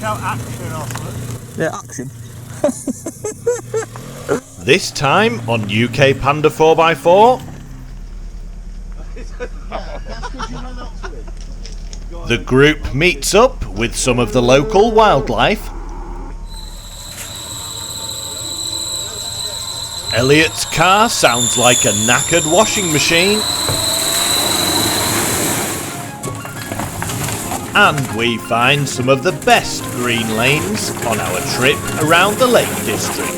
shout action or something. Yeah, action. This time on UK Panda 4x4, the group meets up with some of the local wildlife. Elliot's car sounds like a knackered washing machine. And we find some of the best green lanes on our trip around the Lake District.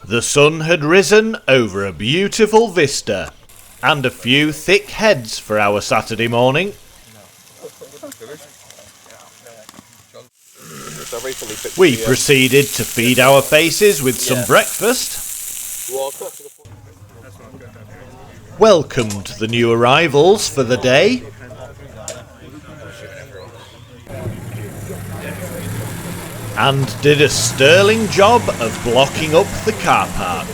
The sun had risen over a beautiful vista, and a few thick heads for our Saturday morning. We proceeded to feed our faces with some breakfast, welcomed the new arrivals for the day, and did a sterling job of blocking up the car park.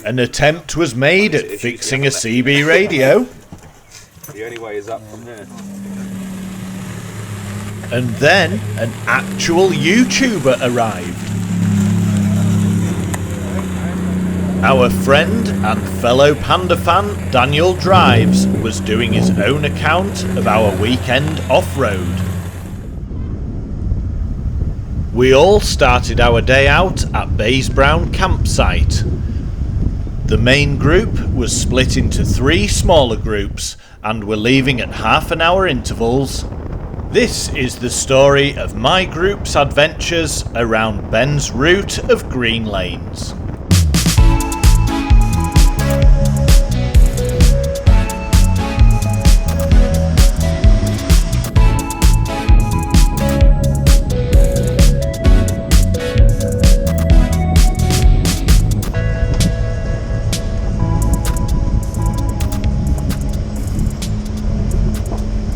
An attempt was made at fixing a CB radio. The only way is up from here. And then an actual YouTuber arrived. Our friend and fellow Panda fan Daniel Drives was doing his own account of our weekend off-road. We all started our day out at Baysbrown campsite. The main group was split into 3 smaller groups and were leaving at half-an-hour intervals. This is the story of my group's adventures around Ben's route of green lanes.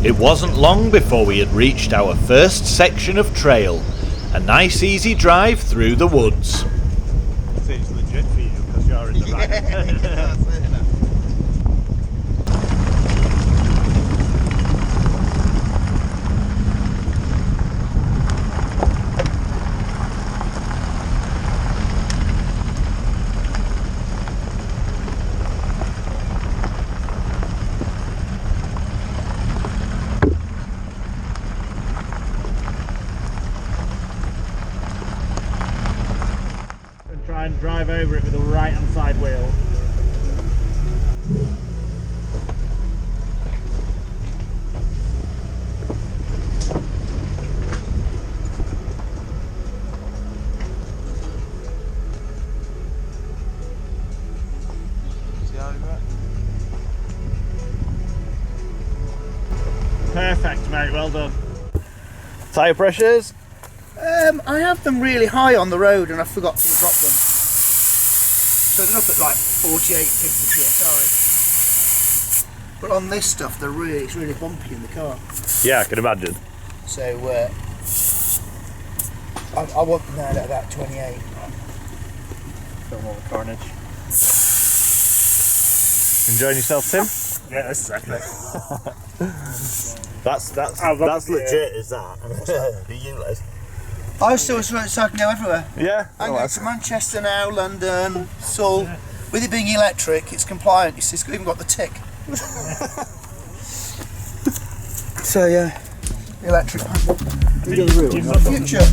It wasn't long before we had reached our first section of trail, a nice easy drive through the woods. It's legit for you because you're in the right. And drive over it with the right hand side wheel. Perfect, mate, well done. Tyre pressures? I have them really high on the road and I forgot to drop them. So they're up at like 48, 50 psi. But on this stuff, it's really bumpy in the car. Yeah, I can imagine. So I want them down at about 28. Film all the carnage. Enjoying yourself, Tim? Yeah, this is epic. That's legit, is that? Are you, Les? I still so I can go everywhere. Yeah. I can go to Manchester now, London, Seoul. Yeah. With it being electric, it's compliant. It's even got the tick. So yeah, electric. Future.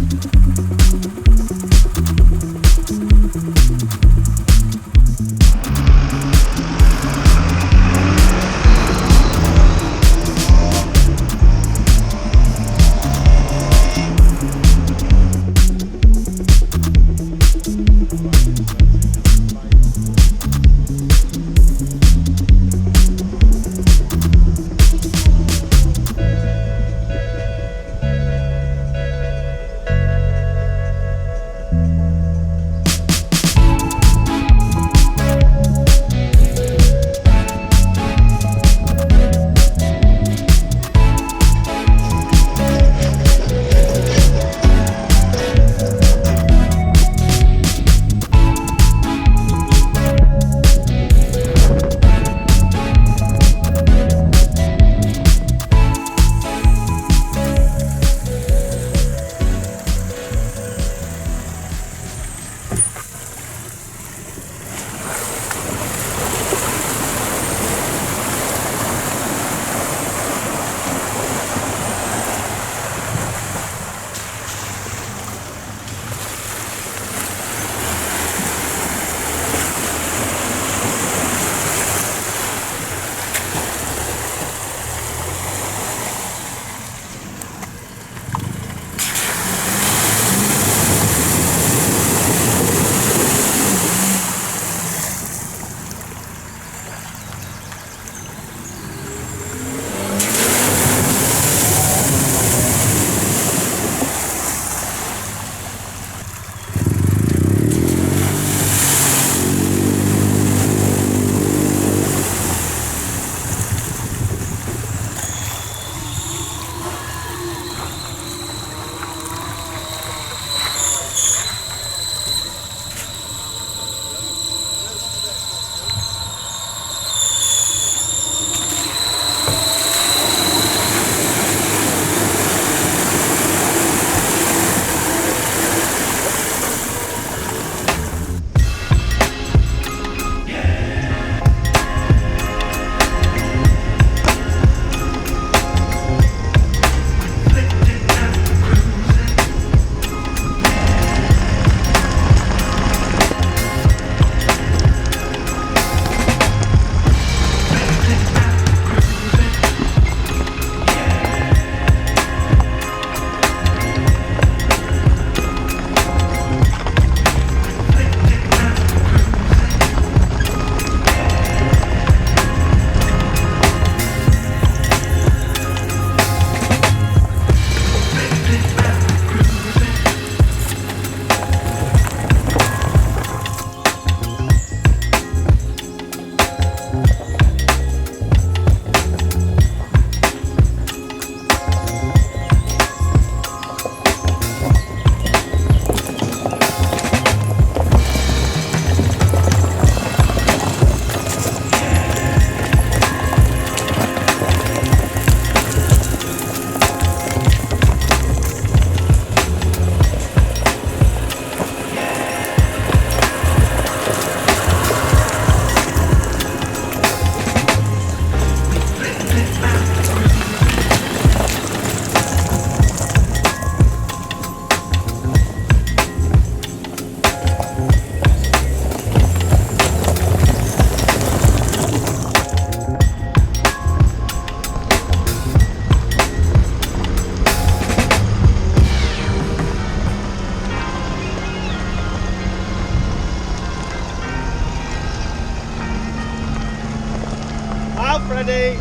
off, ready?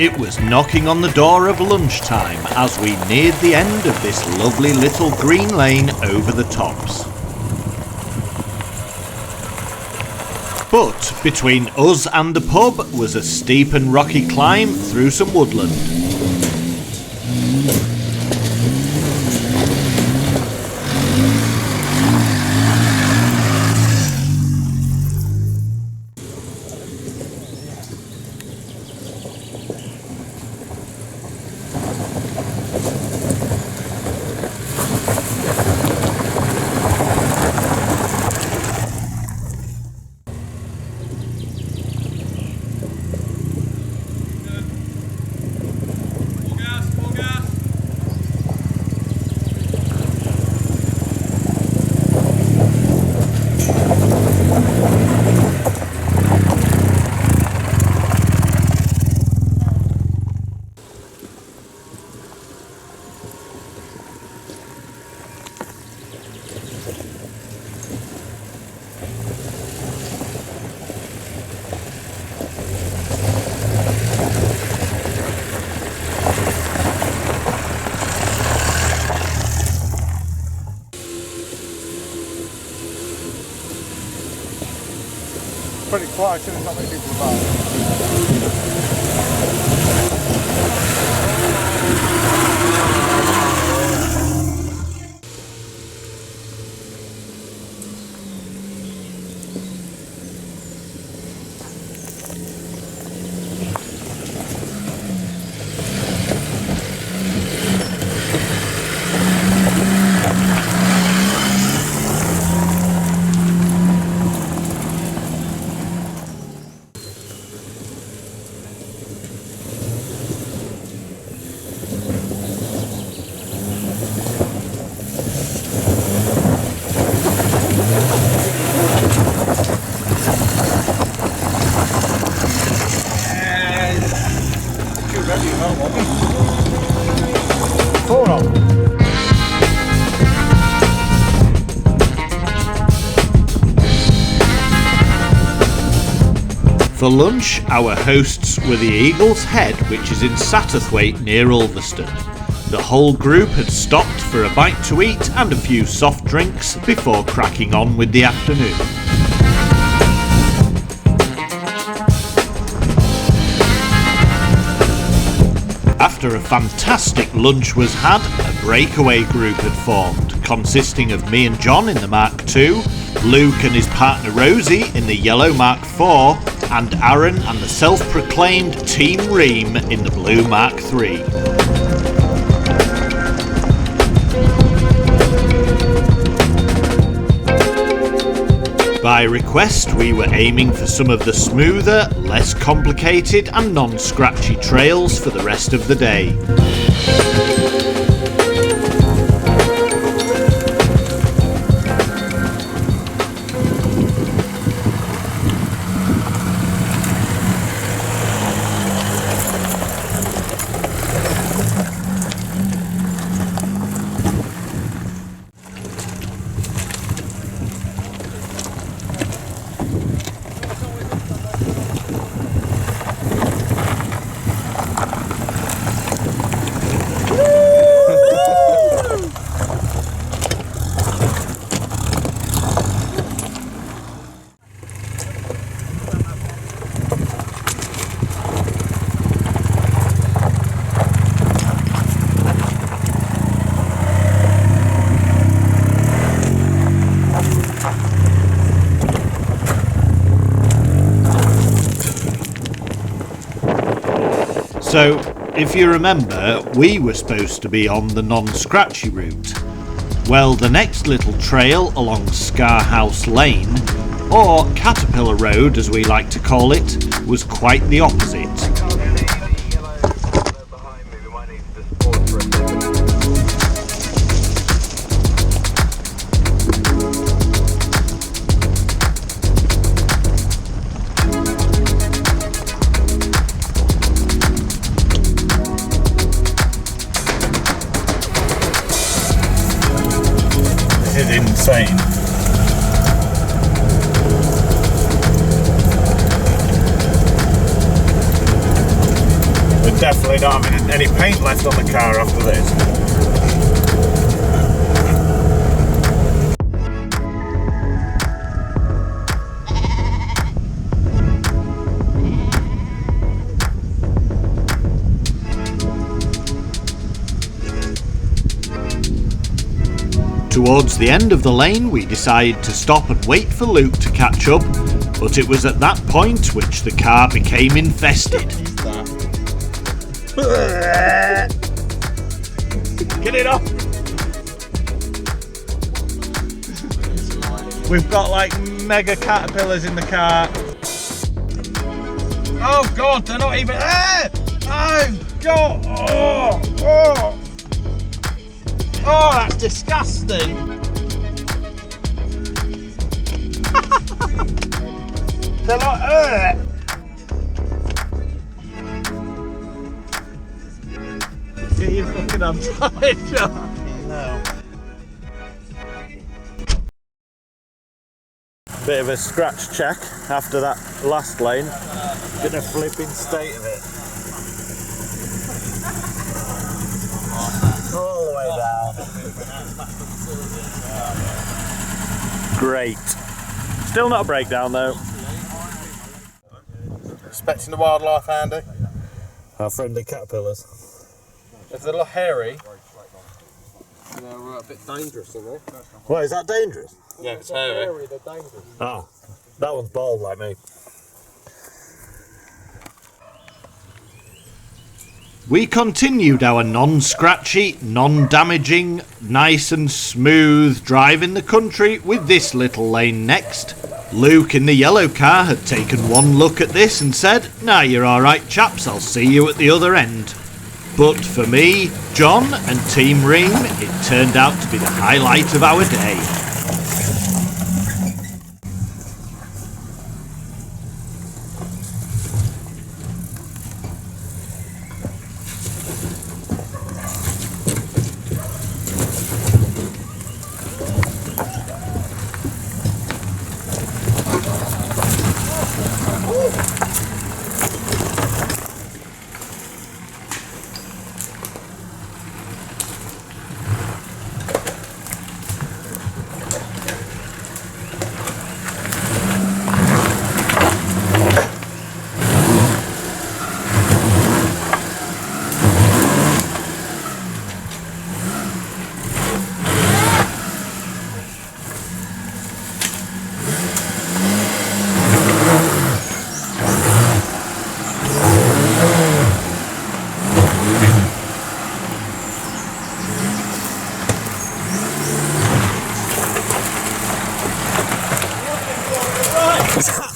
It was knocking on the door of lunchtime as we neared the end of this lovely little green lane over the tops. But between us and the pub was a steep and rocky climb through some woodland. Pretty quiet, there's not many people about. For lunch, our hosts were the Eagle's Head, which is in Satterthwaite near Ulverston. The whole group had stopped for a bite to eat and a few soft drinks before cracking on with the afternoon. After a fantastic lunch was had, a breakaway group had formed, consisting of me and John in the Mark II, Luke and his partner Rosie in the yellow Mark IV, and Aaron and the self-proclaimed Team Ream in the blue Mark III. By request, we were aiming for some of the smoother, less complicated and non-scratchy trails for the rest of the day. So, if you remember, we were supposed to be on the non-scratchy route. Well, the next little trail along Scarhouse Lane, or Caterpillar Road as we like to call it, was quite the opposite. This is insane. We're definitely not having any paint left on the car after this. Towards the end of the lane, we decided to stop and wait for Luke to catch up, but it was at that point which the car became infested. Get it off! We've got like mega caterpillars in the car. Oh god, they're not even. Oh god! Oh! Oh, that's disgusting! They're not. Get your fucking hands on it, John. No. Bit of a scratch check after that last lane. Been a flipping state of it. All the way down. Great. Still not a breakdown though. Expecting the wildlife, Andy? Our friendly caterpillars. If they're hairy, they're a bit dangerous, aren't they? What, is that dangerous? Yeah, it's hairy. They're dangerous. Oh, that one's bald like me. We continued our non-scratchy, non-damaging, nice and smooth drive in the country with this little lane next. Luke in the yellow car had taken one look at this and said, "Nah, you're alright chaps, I'll see you at the other end." But for me, John and Team Ream, it turned out to be the highlight of our day.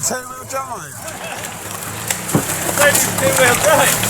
Two-wheel drive. That's two-wheel drive.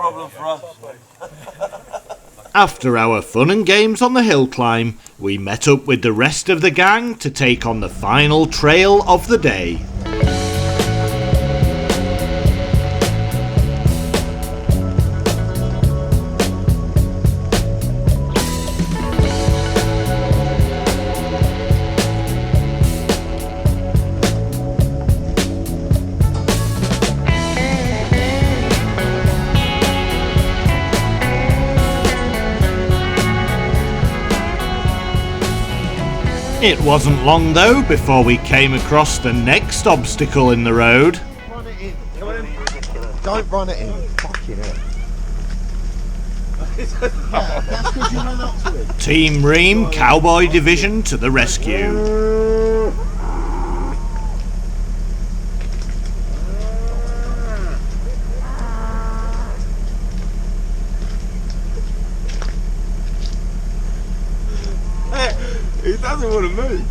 problem for us. After our fun and games on the hill climb, we met up with the rest of the gang to take on the final trail of the day. It wasn't long though before we came across the next obstacle in the road. Run it in. Don't run it in. Fucking hell. Yeah, that's because you ran up to it. Team Ream Cowboy Division to the rescue. He doesn't want to move.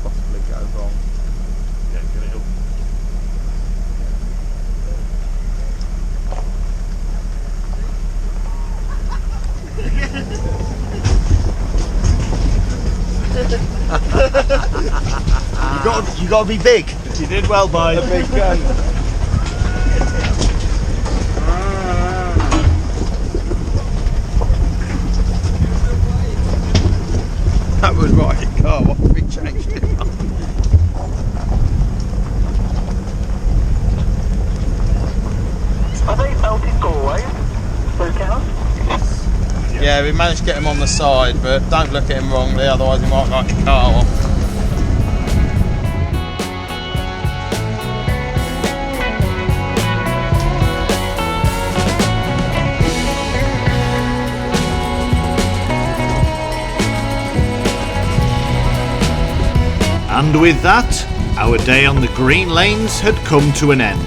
Possibly go wrong. Yeah, get it up. You got to be big. You did well, boy. A big gun. That was right, car. What have we changed it? Are they melted doorways? Those cows? Yeah, we managed to get him on the side, but don't look at him wrongly, otherwise he might knock your car off. And with that, our day on the green lanes had come to an end.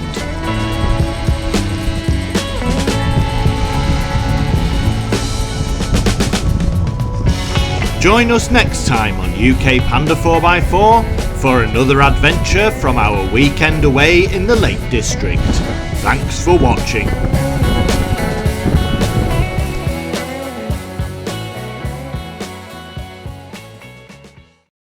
Join us next time on UK Panda 4x4 for another adventure from our weekend away in the Lake District. Thanks for watching.